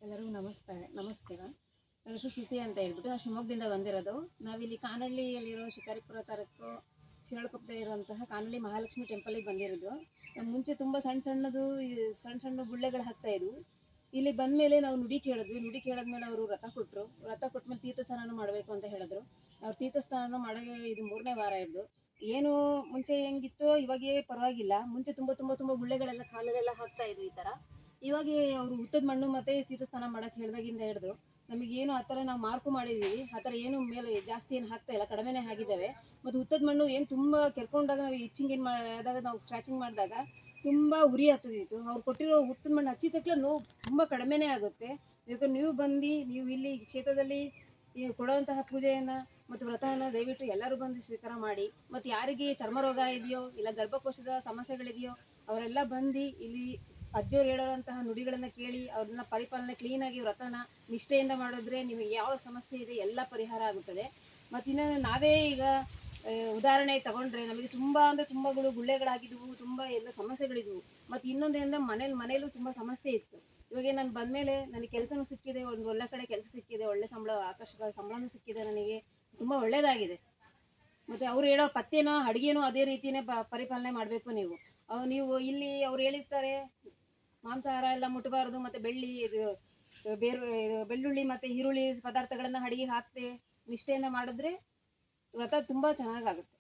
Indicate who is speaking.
Speaker 1: ಎಲ್ಲರಿಗೂ ನಮಸ್ಕಾರ. ನನ್ನ ಹೆಸರು ಶ್ರುತಿ ಅಂತ ಹೇಳ್ಬಿಟ್ಟು ನಾವು ಶಿವಮೊಗ್ಗದಿಂದ ಬಂದಿರೋದು. ನಾವಿಲ್ಲಿ ಕಾನಹಳ್ಳಿಯಲ್ಲಿರೋ ಶಿಕಾರಿಪುರ ತಾಲೂಕು ಶಿರಾಳಕೊಪ್ಪದ ಇರುವಂತಹ ಕಾನಹಳ್ಳಿ ಮಹಾಲಕ್ಷ್ಮಿ ಟೆಂಪಲಿಗೆ ಬಂದಿರೋದು. ಮುಂಚೆ ತುಂಬ ಸಣ್ಣ ಗುಳ್ಳೆಗಳು ಹಾಕ್ತಾ ಇದ್ವು. ಇಲ್ಲಿ ಬಂದ ಮೇಲೆ ನಾವು ನುಡಿ ಕೇಳಿದ್ಮೇಲೆ ಅವರು ವ್ರತ ಕೊಟ್ಮೇಲೆ ತೀರ್ಥ ಸ್ನಾನ ಮಾಡಬೇಕು ಅಂತ ಹೇಳಿದ್ರು. ನಾವು ತೀರ್ಥ ಸ್ನಾನ ಮಾಡೋಕ್ಕೆ ಇದು 3ನೇ ವಾರ ಇದ್ದು. ಏನು ಮುಂಚೆ ಹೆಂಗಿತ್ತೋ ಇವಾಗೇ ಪರವಾಗಿಲ್ಲ. ಮುಂಚೆ ತುಂಬ ತುಂಬ ತುಂಬ ಗುಳ್ಳೆಗಳೆಲ್ಲ ಕಾಲಲ್ಲೆಲ್ಲ ಹಾಕ್ತಾ ಇದ್ವು ಈ ಥರ. ಇವಾಗ ಅವರು ಹುತ್ತದ ಮಣ್ಣು ಮತ್ತು ತೀರ್ಥ ಸ್ನಾನ ಮಾಡೋಕ್ಕೆ ಹೇಳಿದಾಗಿಂದ ಹಿಡಿದು ನಮಗೇನು ಆ ಥರ ನಾವು ಮಾರ್ಕು ಮಾಡಿದ್ದೀವಿ. ಆ ಥರ ಏನು ಮೇಲೆ ಜಾಸ್ತಿ ಏನು ಹಾಕ್ತಾ ಇಲ್ಲ, ಕಡಿಮೆನೇ ಆಗಿದ್ದಾವೆ. ಮತ್ತು ಹುತ್ತದ ಮಣ್ಣು ಏನು ತುಂಬ ಕೆರ್ಕೊಂಡಾಗ ನಾವು ಇಚ್ಚಿಂಗ್ ಏನು ಆದಾಗ ನಾವು ಸ್ಕ್ರ್ಯಾಚಿಂಗ್ ಮಾಡಿದಾಗ ತುಂಬ ಉರಿ ಆಗ್ತದಿತ್ತು. ಅವ್ರು ಕೊಟ್ಟಿರೋ ಹುತ್ತದ ಮಣ್ಣು ಹಚ್ಚಿ ತಕ್ಷಣ ನೋವು ತುಂಬ ಕಡಿಮೆನೇ ಆಗುತ್ತೆ. ಇವಾಗ ನೀವು ಬಂದು ನೀವು ಇಲ್ಲಿ ಕ್ಷೇತ್ರದಲ್ಲಿ ಈ ಕೊಡುವಂತಹ ಪೂಜೆಯನ್ನು ಮತ್ತು ವ್ರತವನ್ನು ದಯವಿಟ್ಟು ಎಲ್ಲರೂ ಬಂದು ಸ್ವೀಕಾರ ಮಾಡಿ. ಮತ್ತು ಯಾರಿಗೆ ಚರ್ಮ ರೋಗ ಇದೆಯೋ ಇಲ್ಲ ಗರ್ಭಕೋಶದ ಸಮಸ್ಯೆಗಳಿದೆಯೋ ಅವರೆಲ್ಲ ಬಂದು ಇಲ್ಲಿ ಅಜ್ಜಿಯವ್ರು ಹೇಳೋಂತಹ ನುಡಿಗಳನ್ನು ಕೇಳಿ ಅವ್ರನ್ನ ಪರಿಪಾಲನೆ ಕ್ಲೀನಾಗಿ ವ್ರತನ ನಿಷ್ಠೆಯಿಂದ ಮಾಡಿದ್ರೆ ನಿಮಗೆ ಯಾವ ಸಮಸ್ಯೆ ಇದೆ ಎಲ್ಲ ಪರಿಹಾರ ಆಗುತ್ತದೆ. ಮತ್ತು ಇನ್ನು ನಾವೇ ಈಗ ಉದಾಹರಣೆ ತಗೊಂಡ್ರೆ ನಮಗೆ ತುಂಬ ಅಂದರೆ ತುಂಬಗಳು ಗುಳ್ಳೆಗಳಾಗಿದ್ವು, ತುಂಬ ಎಲ್ಲ ಸಮಸ್ಯೆಗಳಿದ್ವು. ಮತ್ತು ಇನ್ನೊಂದೇನೆಂದರೆ ಮನೇಲೂ ತುಂಬ ಸಮಸ್ಯೆ ಇತ್ತು. ಇವಾಗ ನಾನು ಬಂದಮೇಲೆ ನನಗೆ ಕೆಲಸನೂ ಸಿಕ್ಕಿದೆ, ಒಂದು ಒಳ್ಳೆ ಕಡೆ ಕೆಲಸ ಸಿಕ್ಕಿದೆ, ಒಳ್ಳೆ ಸಂಬಳ, ಆಕರ್ಷಕ ಸಂಬಳನೂ ಸಿಕ್ಕಿದೆ, ನನಗೆ ತುಂಬ ಒಳ್ಳೆಯದಾಗಿದೆ. ಮತ್ತು ಅವ್ರು ಹೇಳೋ ಪಥ್ಯನೋ ಅಡುಗೆನೋ ಅದೇ ರೀತಿಯೇ ಪರಿಪಾಲನೆ ಮಾಡಬೇಕು. ನೀವು ಇಲ್ಲಿ ಅವ್ರು ಹೇಳಿರ್ತಾರೆ ಮಾಂಸಾಹಾರ ಎಲ್ಲ ಮುಟ್ಟಬಾರ್ದು, ಮತ್ತು ಬೆಳ್ಳುಳ್ಳಿ ಮತ್ತು ಈರುಳ್ಳಿ ಪದಾರ್ಥಗಳನ್ನು ಅಡಿಗೆ ಹಾಕದೆ ನಿಷ್ಠೆಯಿಂದ ಮಾಡಿದ್ರೆ ವ್ರತ ತುಂಬ ಚೆನ್ನಾಗಾಗುತ್ತೆ.